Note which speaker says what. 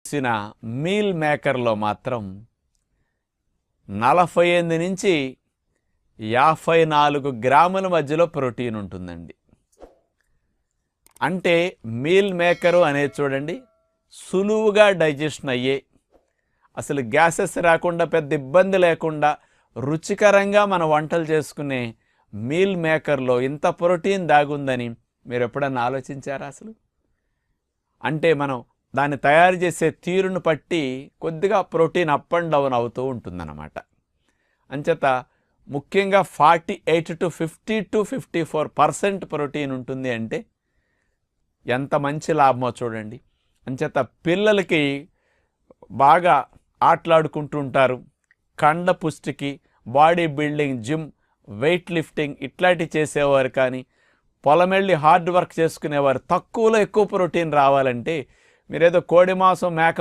Speaker 1: చేసిన మీల్ మేకర్లో మాత్రం 48 నుంచి 54 గ్రాముల మధ్యలో ప్రోటీన్ ఉంటుందండి. అంటే మీల్ మేకరు అనేది చూడండి, సులువుగా డైజెషన్ అయ్యే, అసలు గ్యాసెస్ రాకుండా పెద్ద ఇబ్బంది లేకుండా రుచికరంగా మన వంటలు చేసుకునే మీల్ మేకర్లో ఇంత ప్రోటీన్ దాగుందని మీరు ఎప్పుడన్నా ఆలోచించారా అసలు? అంటే మనం దాన్ని తయారు చేసే తీరును బట్టి కొద్దిగా ప్రోటీన్ అప్ అండ్ డౌన్ అవుతూ ఉంటుందన్నమాట. అంచేత ముఖ్యంగా 48 to 50 to 54% ప్రోటీన్ ఉంటుంది అంటే ఎంత మంచి లాభమో చూడండి. అంచేత పిల్లలకి బాగా ఆటలాడుకుంటూ ఉంటారు, కండ పుష్టికి, body building, gym, weight lifting ఇట్లాంటివి చేసేవారు, కానీ పొలమెళ్ళి హార్డ్ వర్క్ చేసుకునేవారు తక్కువలో ఎక్కువ ప్రోటీన్ రావాలంటే మీరేదో కోడి మాంసం, మేక